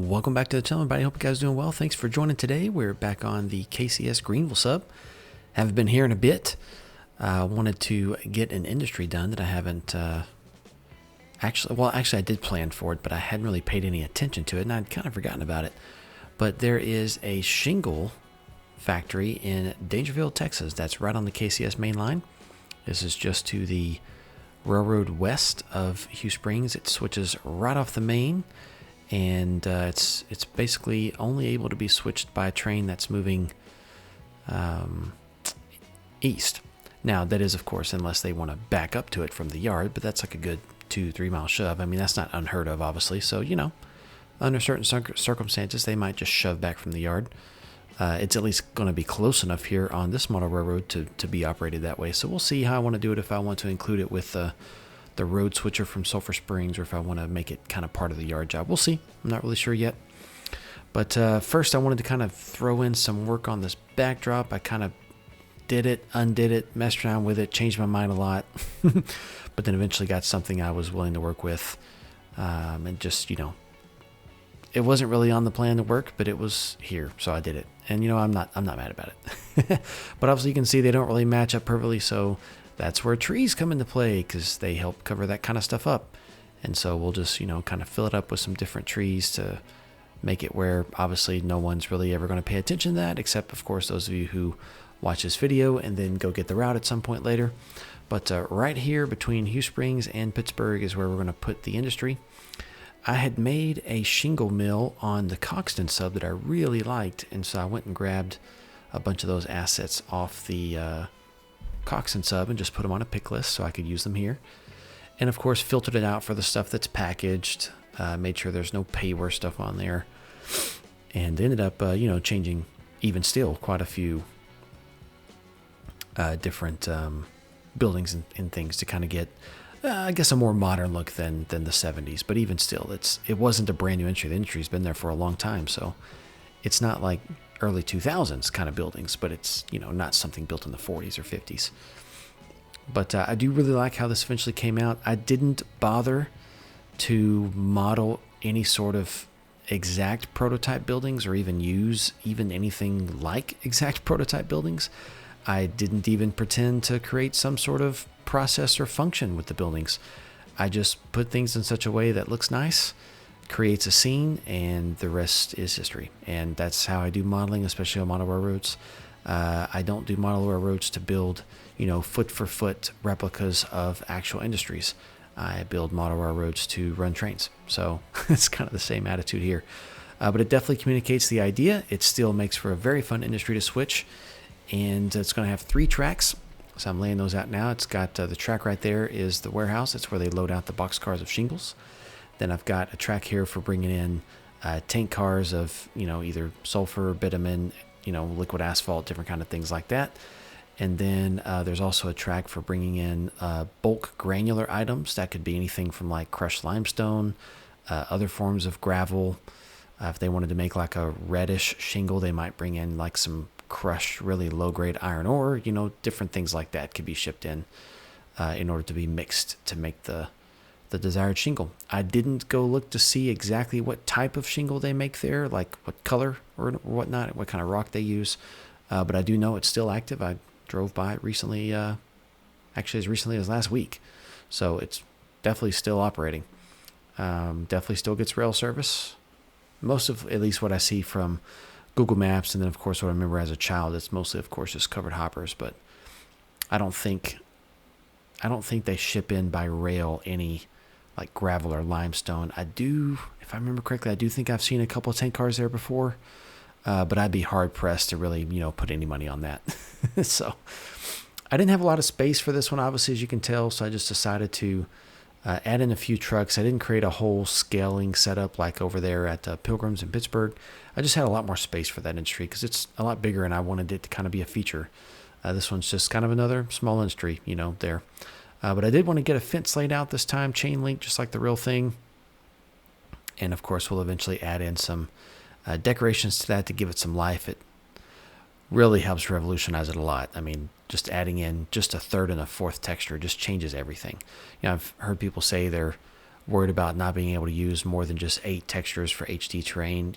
Welcome back to the channel, everybody. Hope you guys are doing well. Thanks for joining today. We're back on the KCS Greenville Sub. Haven't been here in a bit. Wanted to get an industry done that I haven't actually I did plan for it, but I hadn't really paid any attention to it, and I'd kind of forgotten about it. But there is a shingle factory in Daingerfield, Texas. That's right on the KCS main line. This is just to the railroad west of Hughes Springs. It switches right off the main, and it's basically only able to be switched by a train that's moving east. Now, that is, of course, unless they want to back up to it from the yard, but that's like a good 2-3 mile shove. I mean, that's not unheard of, obviously. So, you know, under certain circumstances, they might just shove back from the yard. It's at least going to be close enough here on this model railroad to be operated that way. So we'll see how I want to do it, if I want to include it with the road switcher from Sulphur Springs, or if I want to make it kind of part of the yard job. We'll see. I'm not really sure yet. But first, I wanted to kind of throw in some work on this backdrop. I kind of did it, undid it, messed around with it, changed my mind a lot. But then eventually got something I was willing to work with. And just, you know, it wasn't really on the plan to work, but it was here, so I did it. And, you know, I'm not mad about it. But obviously you can see they don't really match up perfectly, so that's where trees come into play, because they help cover that kind of stuff up. And so we'll just, you know, kind of fill it up with some different trees to make it where obviously no one's really ever going to pay attention to that, except, of course, those of you who watch this video and then go get the route at some point later. But right here between Hughes Springs and Pittsburgh is where we're going to put the industry. I had made a shingle mill on the Coxton sub that I really liked, and so I went and grabbed a bunch of those assets off the Coxton sub and just put them on a pick list so I could use them here. And of course filtered it out for the stuff that's packaged, made sure there's no payware stuff on there, and ended up you know, changing even still quite a few different buildings and things to kind of get I guess a more modern look than the 70s. But even still, it wasn't a brand new industry. The industry's been there for a long time, so it's not like early 2000s kind of buildings, but it's, you know, not something built in the 40s or 50s. But I do really like how this eventually came out. I didn't bother to model any sort of exact prototype buildings, or even use anything like exact prototype buildings. I didn't even pretend to create some sort of process or function with the buildings. I just put things in such a way that looks nice, creates a scene, and the rest is history. And that's how I do modeling, especially on model railroads. I don't do model railroads to build, you know, foot for foot replicas of actual industries. I build model railroads to run trains. So it's kind of the same attitude here. But it definitely communicates the idea. It still makes for a very fun industry to switch. And it's going to have 3 tracks. So I'm laying those out now. It's got the track right there is the warehouse. It's where they load out the boxcars of shingles. Then I've got a track here for bringing in tank cars of, you know, either sulfur, bitumen, you know, liquid asphalt, different kind of things like that. And then there's also a track for bringing in bulk granular items. That could be anything from like crushed limestone, other forms of gravel. If they wanted to make like a reddish shingle, they might bring in like some crushed, really low-grade iron ore. You know, different things like that could be shipped in order to be mixed to make the desired shingle. I didn't go look to see exactly what type of shingle they make there, like what color or whatnot, what kind of rock they use. But I do know it's still active. I drove by it recently, actually as recently as last week. So it's definitely still operating. Definitely still gets rail service. Most of, at least what I see from Google Maps, and then of course what I remember as a child, it's mostly of course just covered hoppers. But I don't think they ship in by rail any like gravel or limestone. I do, if I remember correctly, I do think I've seen a couple of tank cars there before, but I'd be hard pressed to really, you know, put any money on that. So I didn't have a lot of space for this one, obviously, as you can tell, so I just decided to add in a few trucks. I didn't create a whole scaling setup like over there at Pilgrims in Pittsburgh. I just had a lot more space for that industry because it's a lot bigger, and I wanted it to kind of be a feature. This one's just kind of another small industry, you know, there. But I did want to get a fence laid out this time, chain link, just like the real thing. And of course, we'll eventually add in some decorations to that to give it some life. It really helps revolutionize it a lot. I mean, just adding in just a third and a fourth texture just changes everything. You know, I've heard people say they're worried about not being able to use more than just 8 textures for HD terrain,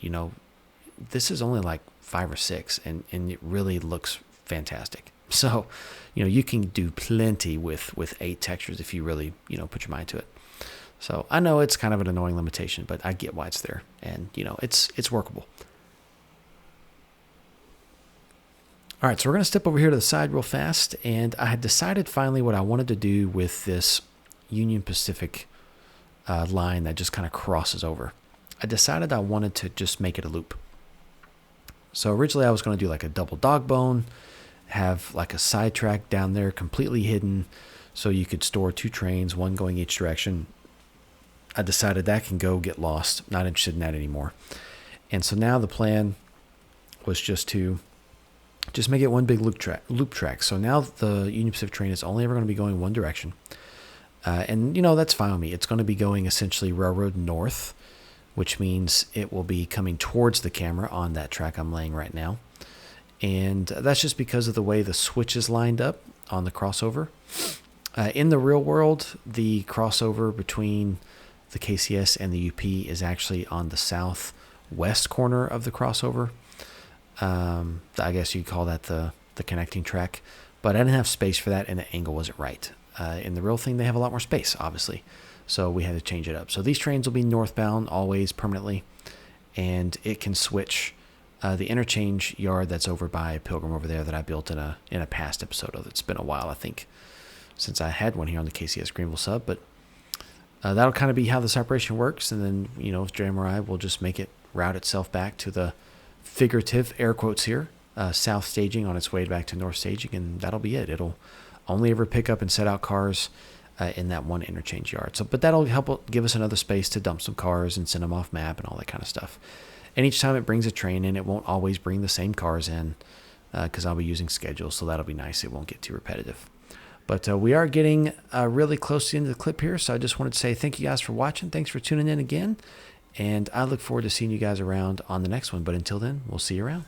this is only like 5 or 6, and it really looks fantastic. So, you can do plenty with 8 textures if you really, put your mind to it. So I know it's kind of an annoying limitation, but I get why it's there, and it's workable. All right, so we're going to step over here to the side real fast, and I had decided finally what I wanted to do with this Union Pacific line that just kind of crosses over. I decided I wanted to just make it a loop. So originally I was going to do like a double dog bone, have like a side track down there completely hidden so you could store 2 trains, one going each direction. I decided that can go get lost. Not interested in that anymore. And so now the plan was just make it one big loop track. So now the Union Pacific train is only ever going to be going one direction. And, that's fine with me. It's going to be going essentially railroad north, which means it will be coming towards the camera on that track I'm laying right now. And that's just because of the way the switch is lined up on the crossover. In the real world, the crossover between the KCS and the UP is actually on the southwest corner of the crossover. I guess you'd call that the connecting track, but I didn't have space for that, and the angle wasn't right. In the real thing, they have a lot more space, obviously, so we had to change it up. So these trains will be northbound always permanently, and it can switch. The interchange yard that's over by Pilgrim over there that I built in a past episode of. It's been a while, I think, since I had one here on the KCS Greenville Sub, but that'll kind of be how this operation works, and then JMRI will just make it route itself back to the figurative air quotes here south staging on its way back to north staging, and that'll be it. It'll only ever pick up and set out cars in that one interchange yard. So, but that'll help give us another space to dump some cars and send them off map and all that kind of stuff. And each time it brings a train in, it won't always bring the same cars in because I'll be using schedules, so that'll be nice. It won't get too repetitive. But we are getting really close to the end of the clip here, so I just wanted to say thank you guys for watching. Thanks for tuning in again. And I look forward to seeing you guys around on the next one. But until then, we'll see you around.